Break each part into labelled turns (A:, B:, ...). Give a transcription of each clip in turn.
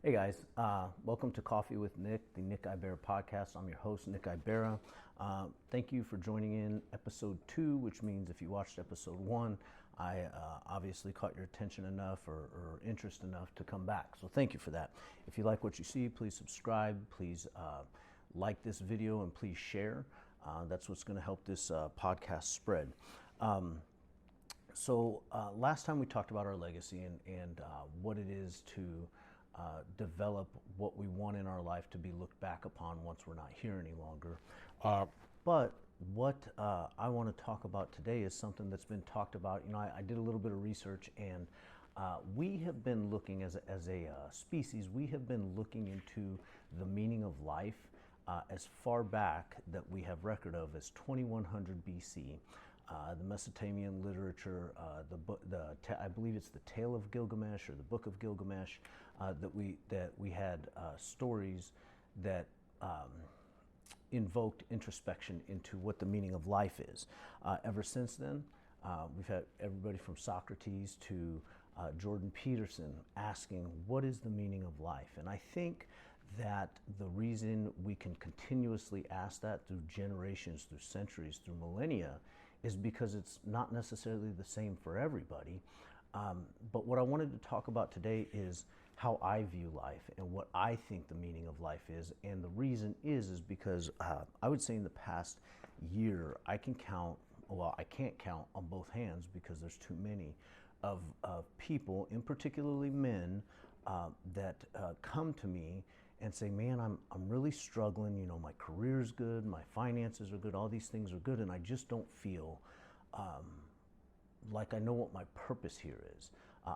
A: Hey guys, welcome to Coffee with Nick, the Nick Ibarra podcast. I'm your host, Nick Ibarra. Thank you for joining in episode 2, which means if you watched episode 1, I obviously caught your attention enough or interest enough to come back. So thank you for that. If you like what you see, please subscribe, please like this video, and please share. That's what's going to help this podcast spread. So last time we talked about our legacy and what it is to develop what we want in our life to be looked back upon once we're not here any longer. But what I want to talk about today is something that's been talked about. You know, I did a little bit of research, and we have been looking as a species, we have been looking into the meaning of life as far back that we have record of as 2100 BC. The Mesopotamian literature, I believe it's the Tale of Gilgamesh or the Book of Gilgamesh, that we had stories that invoked introspection into what the meaning of life is. Ever since then, we've had everybody from Socrates to Jordan Peterson asking, what is the meaning of life? And I think that the reason we can continuously ask that through generations, through centuries, through millennia, is because it's not necessarily the same for everybody. But what I wanted to talk about today is how I view life and what I think the meaning of life is. And the reason is because I would say in the past year, I can't count on both hands because there's too many of people, in particularly men, that come to me and say, man, I'm really struggling. You know, my career's good, my finances are good, all these things are good, and I just don't feel like I know what my purpose here is.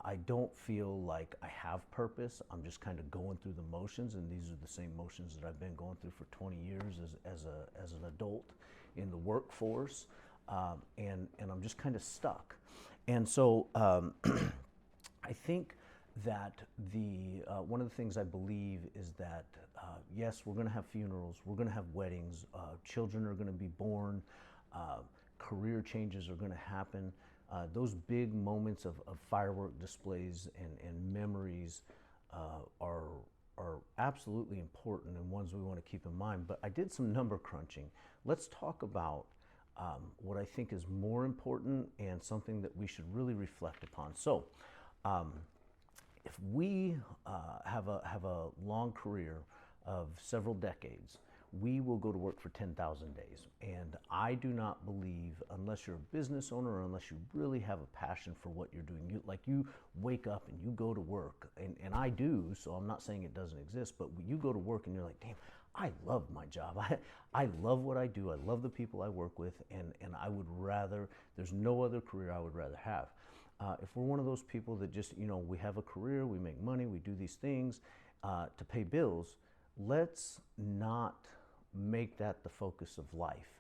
A: I don't feel like I have purpose. I'm just kind of going through the motions, and these are the same motions that I've been going through for 20 years as an adult in the workforce, and I'm just kind of stuck. And so I think that the one of the things I believe is that yes, we're going to have funerals, we're going to have weddings, children are going to be born, career changes are going to happen. Those big moments of firework displays and memories are absolutely important and ones we want to keep in mind. But I did some number crunching. Let's talk about what I think is more important and something that we should really reflect upon. So, if we have a long career of several decades, we will go to work for 10,000 days. And I do not believe, unless you're a business owner or unless you really have a passion for what you're doing, you wake up and you go to work, and I do, so I'm not saying it doesn't exist, but you go to work and you're like, damn, I love my job. I love what I do. I love the people I work with, and I would rather, there's no other career I would rather have. If we're one of those people that just, you know, we have a career, we make money, we do these things to pay bills, let's not make that the focus of life.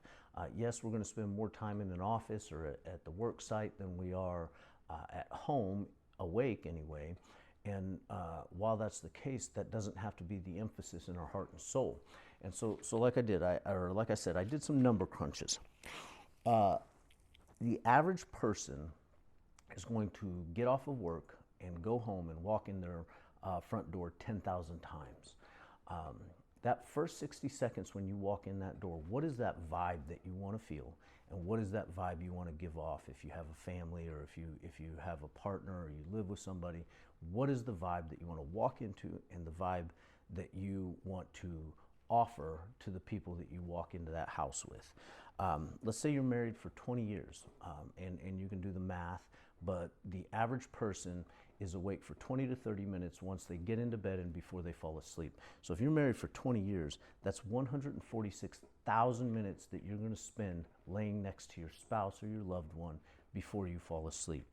A: Yes, we're going to spend more time in an office or at the work site than we are at home, awake anyway. And while that's the case, that doesn't have to be the emphasis in our heart and soul. And so like I said, I did some number crunches. The average person is going to get off of work and go home and walk in their front door 10,000 times. That first 60 seconds when you walk in that door, what is that vibe that you want to feel? And what is that vibe you want to give off if you have a family or if you have a partner or you live with somebody? What is the vibe that you want to walk into and the vibe that you want to offer to the people that you walk into that house with? Let's say you're married for 20 years, and you can do the math, but the average person is awake for 20 to 30 minutes once they get into bed and before they fall asleep. So if you're married for 20 years, that's 146,000 minutes that you're going to spend laying next to your spouse or your loved one before you fall asleep.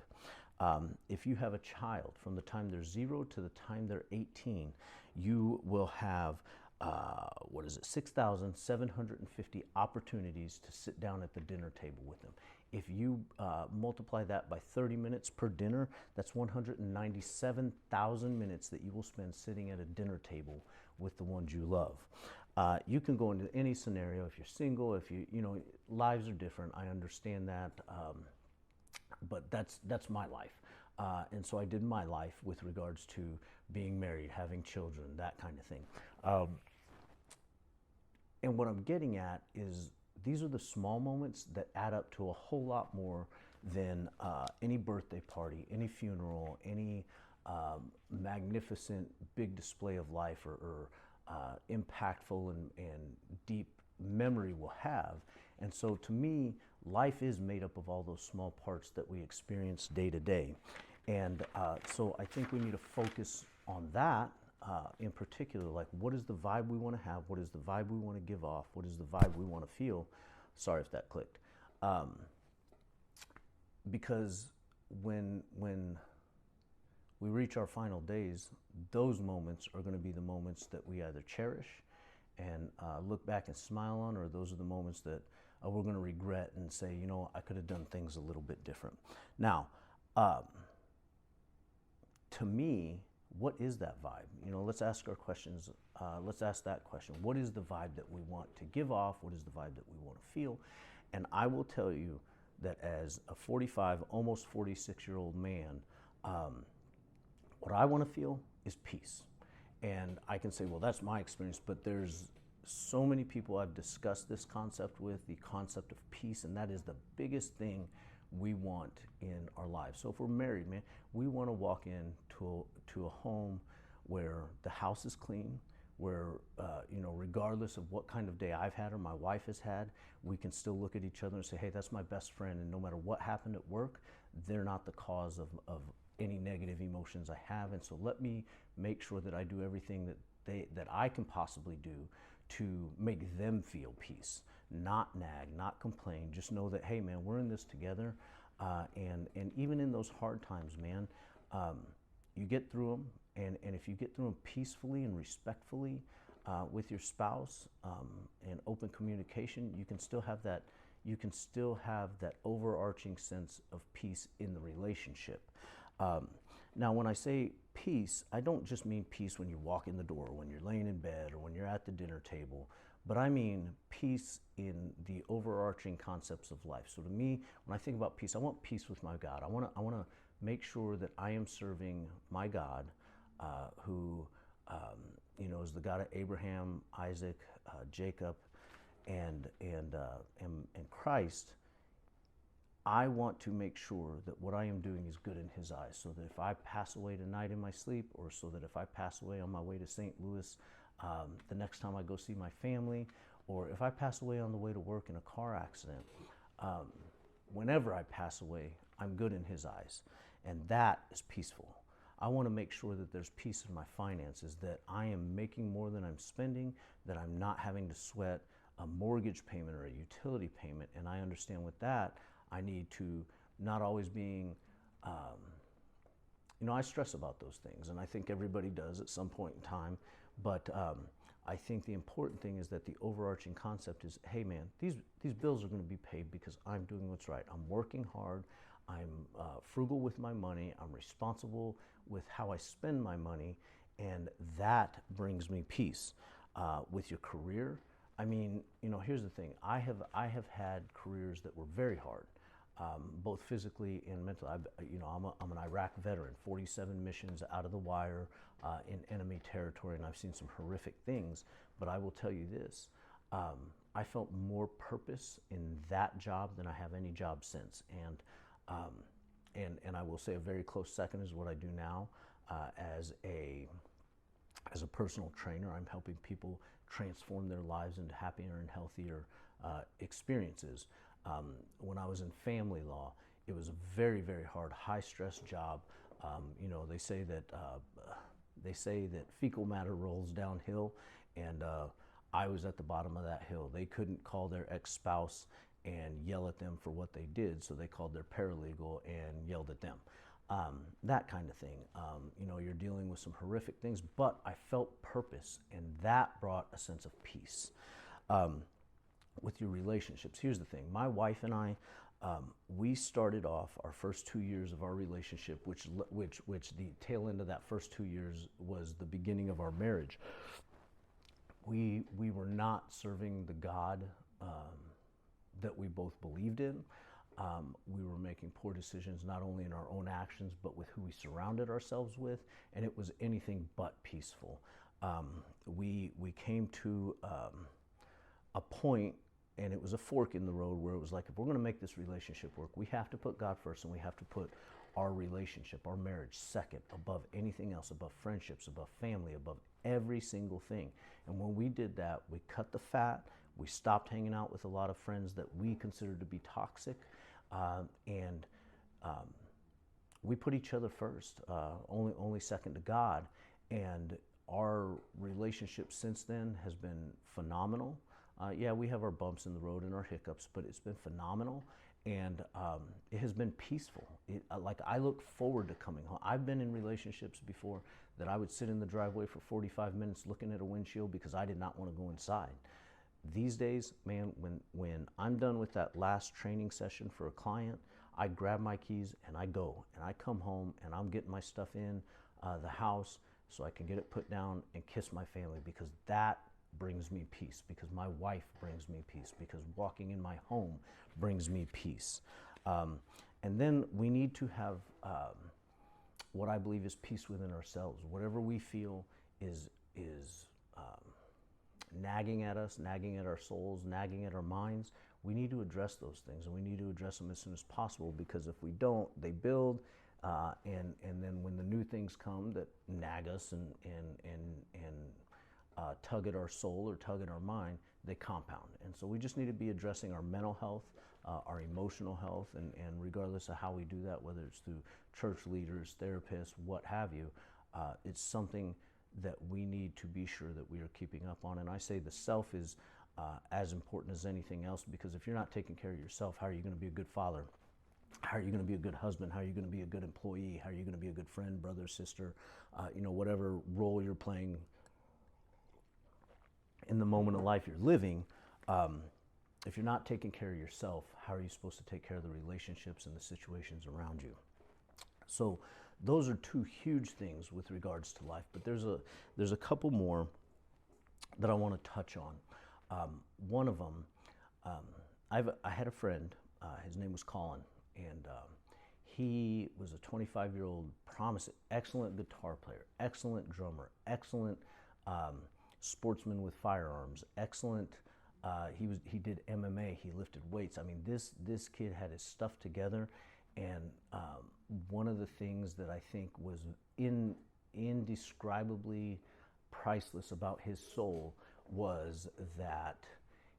A: If you have a child, from the time they're 0 to the time they're 18, you will have 6,750 opportunities to sit down at the dinner table with them. If you multiply that by 30 minutes per dinner, that's 197,000 minutes that you will spend sitting at a dinner table with the ones you love. You can go into any scenario. If you're single, if you know, lives are different. I understand that. But that's my life. And so I did my life with regards to being married, having children, that kind of thing. And what I'm getting at is these are the small moments that add up to a whole lot more than any birthday party, any funeral, any magnificent big display of life or impactful and deep memory will have. And so to me, life is made up of all those small parts that we experience day to day. And so I think we need to focus on that in particular, like what is the vibe we want to have? What is the vibe we want to give off? What is the vibe we want to feel? Sorry if that clicked. Because when we reach our final days, those moments are going to be the moments that we either cherish and look back and smile on, or those are the moments that we're going to regret and say, you know, I could have done things a little bit different. Now, to me, what is that vibe? You know, let's ask our questions. Let's ask that question. What is the vibe that we want to give off? What is the vibe that we want to feel? And I will tell you that as a 45, almost 46-year-old man, what I want to feel is peace. And I can say, well, that's my experience, but there's so many people I've discussed this concept with, the concept of peace, and that is the biggest thing we want in our lives. So if we're married, man, we want to walk into a home where the house is clean, where, you know, regardless of what kind of day I've had or my wife has had, we can still look at each other and say, hey, that's my best friend, and no matter what happened at work, they're not the cause of any negative emotions I have. And so let me make sure that I do everything that I can possibly do to make them feel peace, not nag, not complain. Just know that, hey, man, we're in this together. And even in those hard times, man, you get through them. And if you get through them peacefully and respectfully with your spouse and open communication, you can still have that. You can still have that overarching sense of peace in the relationship. Now, when I say peace, I don't just mean peace when you walk in the door, when you're laying in bed, or when you're at the dinner table, but I mean peace in the overarching concepts of life. So to me, when I think about peace, I want peace with my God. I want to make sure that I am serving my God, who you know, is the God of Abraham, Isaac, Jacob, and Christ. I want to make sure that what I am doing is good in His eyes, so that if I pass away tonight in my sleep, or so that if I pass away on my way to St. Louis the next time I go see my family, or if I pass away on the way to work in a car accident, whenever I pass away, I'm good in His eyes. And that is peaceful. I want to make sure that there's peace in my finances, that I am making more than I'm spending, that I'm not having to sweat a mortgage payment or a utility payment. And I understand with that, I need to not always being, you know, I stress about those things, and I think everybody does at some point in time, but I think the important thing is that the overarching concept is, hey man, these bills are going to be paid because I'm doing what's right. I'm working hard, I'm frugal with my money, I'm responsible with how I spend my money, and that brings me peace. With your career, I mean, you know, here's the thing, I have had careers that were very hard. Both physically and mentally. I'm an Iraq veteran, 47 missions out of the wire in enemy territory, and I've seen some horrific things. But I will tell you this: I felt more purpose in that job than I have any job since. And I will say a very close second is what I do now as a personal trainer. I'm helping people transform their lives into happier and healthier experiences. When I was in family law, it was a very, very hard, high-stress job. You know, they say that fecal matter rolls downhill, and I was at the bottom of that hill. They couldn't call their ex-spouse and yell at them for what they did, so they called their paralegal and yelled at them. That kind of thing. You know, you're dealing with some horrific things, but I felt purpose, and that brought a sense of peace. With your relationships, here's the thing: my wife and I, we started off our first 2 years of our relationship, which the tail end of that first 2 years was the beginning of our marriage. We were not serving the God that we both believed in. We were making poor decisions, not only in our own actions, but with who we surrounded ourselves with, and it was anything but peaceful. We came to a point, and it was a fork in the road where it was like, if we're going to make this relationship work, we have to put God first, and we have to put our relationship, our marriage, second, above anything else, above friendships, above family, above every single thing. And when we did that, we cut the fat. We stopped hanging out with a lot of friends that we considered to be toxic, and we put each other first, only second to God. And our relationship since then has been phenomenal. Yeah, we have our bumps in the road and our hiccups, but it's been phenomenal, and it has been peaceful. Like, I look forward to coming home. I've been in relationships before that I would sit in the driveway for 45 minutes looking at a windshield because I did not want to go inside. These days, man, when I'm done with that last training session for a client, I grab my keys and I go, and I come home and I'm getting my stuff in the house so I can get it put down and kiss my family, because that brings me peace, because my wife brings me peace, because walking in my home brings me peace. And then we need to have what I believe is peace within ourselves. Whatever we feel is nagging at us, nagging at our souls, nagging at our minds, we need to address those things, and we need to address them as soon as possible, because if we don't, they build, and then when the new things come that nag us and tug at our soul or tug at our mind, they compound. And so we just need to be addressing our mental health, our emotional health, and regardless of how we do that, whether it's through church leaders, therapists, what have you, it's something that we need to be sure that we are keeping up on. And I say the self is as important as anything else, because if you're not taking care of yourself, how are you going to be a good father? How are you going to be a good husband? How are you going to be a good employee? How are you going to be a good friend, brother, sister, whatever role you're playing in the moment of life you're living. If you're not taking care of yourself, how are you supposed to take care of the relationships and the situations around you? So those are two huge things with regards to life, but there's a couple more that I want to touch on. One of them, I had a friend, his name was Colin, and he was a 25-year-old, excellent guitar player, excellent drummer, excellent sportsman with firearms, excellent. He did MMA. He lifted weights. I mean, this kid had his stuff together, and one of the things that I think was indescribably priceless about his soul was that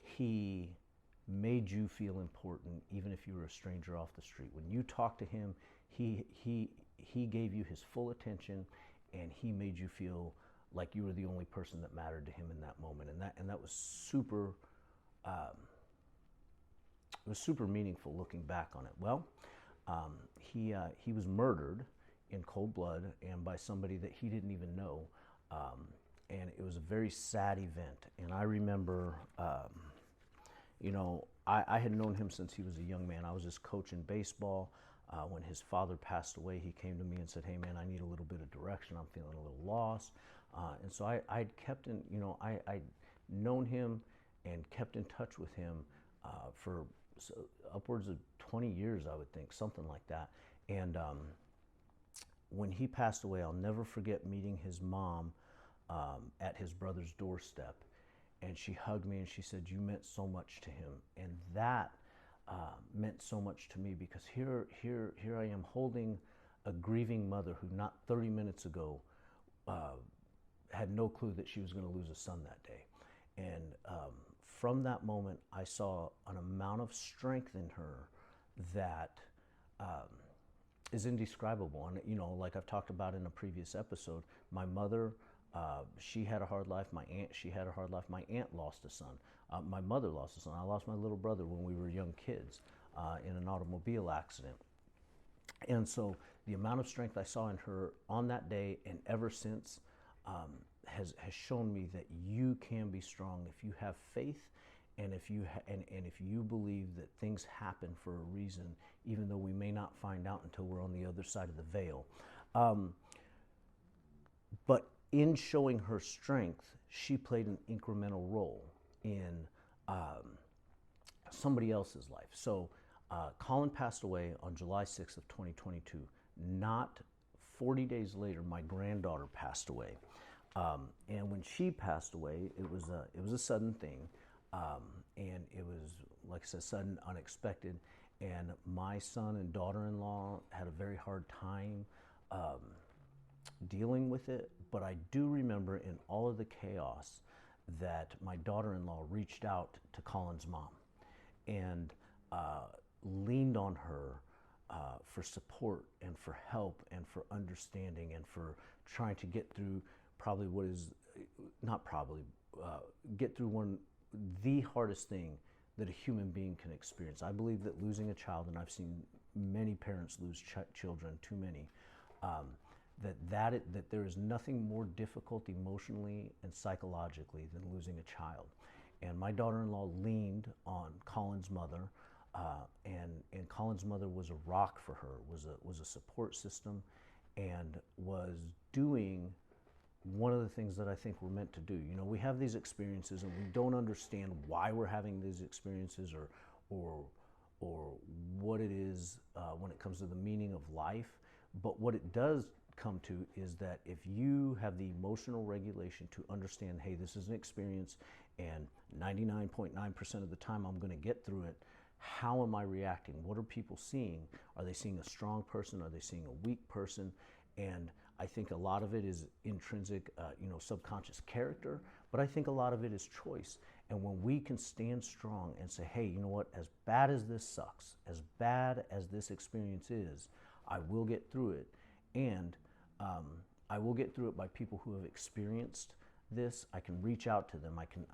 A: he made you feel important, even if you were a stranger off the street. When you talked to him, he gave you his full attention, and he made you feel like you were the only person that mattered to him in that moment, and that was super. It was super meaningful looking back on it. Well, he was murdered in cold blood and by somebody that he didn't even know, and it was a very sad event. And I remember, I had known him since he was a young man. I was his coach in baseball. When his father passed away, he came to me and said, "Hey man, I need a little bit of direction. I'm feeling a little lost." And so I'd kept in, I'd known him and kept in touch with him for upwards of 20 years, I would think, something like that. And when he passed away, I'll never forget meeting his mom at his brother's doorstep. And she hugged me and she said, "You meant so much to him." And that meant so much to me, because here I am holding a grieving mother who not 30 minutes ago had no clue that she was going to lose a son that day. And from that moment, I saw an amount of strength in her that is indescribable. And like I've talked about in a previous episode, my mother, she had a hard life. My aunt, she had a hard life. My aunt lost a son. My mother lost a son. I lost my little brother when we were young kids in an automobile accident. And so the amount of strength I saw in her on that day and ever since has shown me that you can be strong if you have faith, and if you if you believe that things happen for a reason, even though we may not find out until we're on the other side of the veil. But in showing her strength, she played an incremental role in somebody else's life. So Colin passed away on July 6th of 2022. Not 40 days later, my granddaughter passed away. And when she passed away, it was a sudden thing. And it was, like I said, sudden, unexpected. And my son and daughter-in-law had a very hard time dealing with it. But I do remember in all of the chaos that my daughter-in-law reached out to Colin's mom and leaned on her for support and for help and for understanding and for trying to get through probably what is, not probably, get through the hardest thing that a human being can experience. I believe that losing a child, and I've seen many parents lose children, too many, that there is nothing more difficult emotionally and psychologically than losing a child. And my daughter-in-law leaned on Colin's mother, and Colin's mother was a rock for her, was a support system, and was doing one of the things that I think we're meant to do. You know, we have these experiences and we don't understand why we're having these experiences or what it is when it comes to the meaning of life. But what it does come to is that if you have the emotional regulation to understand, hey, this is an experience and 99.9% of the time I'm going to get through it. How am I reacting? What are people seeing? Are they seeing a strong person? Are they seeing a weak person? And I think a lot of it is intrinsic, subconscious character, but I think a lot of it is choice. And when we can stand strong and say, hey, you know what, as bad as this sucks, as bad as this experience is, I will get through it. And I will get through it by people who have experienced this. I can reach out to them. I can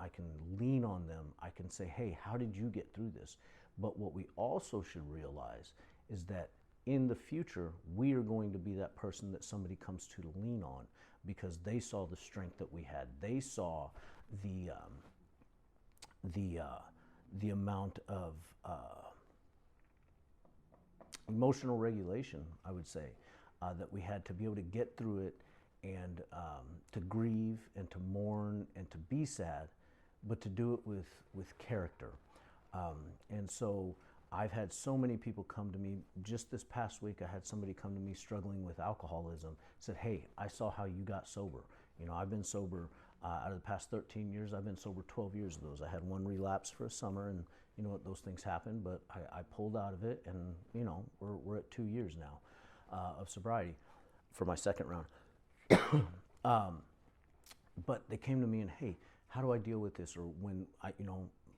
A: lean on them. I can say, hey, how did you get through this? But what we also should realize is that in the future, we are going to be that person that somebody comes to lean on because they saw the strength that we had. They saw the amount of emotional regulation, I would say, that we had to be able to get through it and to grieve and to mourn and to be sad, but to do it with character. And so I've had so many people come to me. Just this past week, I had somebody come to me struggling with alcoholism, said, hey, I saw how you got sober. You know, I've been sober out of the past 13 years, I've been sober 12 years of those. I had one relapse for a summer, and you know what, those things happen, but I pulled out of it, and you know, we're at 2 years now of sobriety for my second round. But they came to me and, hey, how do I deal with this? Or when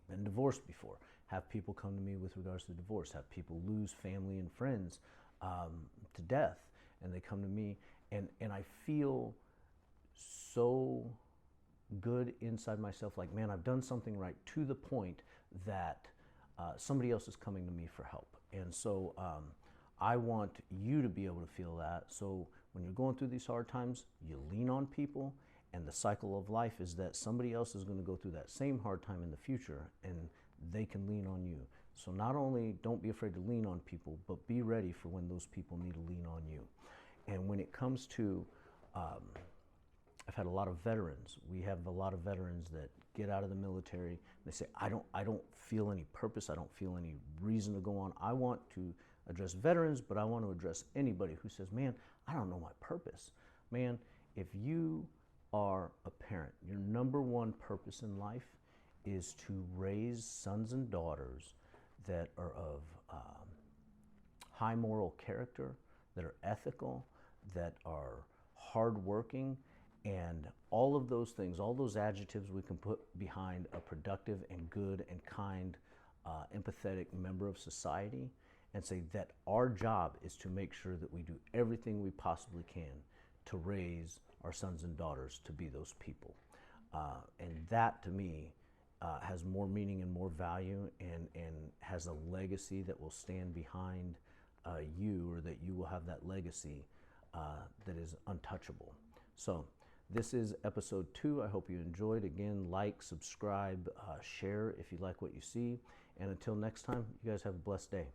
A: been divorced before, have people come to me with regards to divorce, have people lose family and friends to death, and they come to me, and I feel so good inside myself, like, man, I've done something right, to the point that somebody else is coming to me for help. And so I want you to be able to feel that. So when you're going through these hard times, you lean on people, and the cycle of life is that somebody else is going to go through that same hard time in the future, and they can lean on you. So not only don't be afraid to lean on people, but be ready for when those people need to lean on you. And when it comes to, I've had a lot of veterans. We have a lot of veterans that get out of the military. They say, I don't feel any purpose. I don't feel any reason to go on. I want to address veterans, but I want to address anybody who says, man, I don't know my purpose. Man, if you are a parent, your number one purpose in life is to raise sons and daughters that are of high moral character, that are ethical, that are hardworking, and all of those things, all those adjectives we can put behind a productive and good and kind, empathetic member of society, and say that our job is to make sure that we do everything we possibly can to raise our sons and daughters to be those people. And that, to me, has more meaning and more value, and has a legacy that will stand behind you, or that you will have that legacy that is untouchable. So this is episode 2. I hope you enjoyed. Again, like, subscribe, share if you like what you see. And until next time, you guys have a blessed day.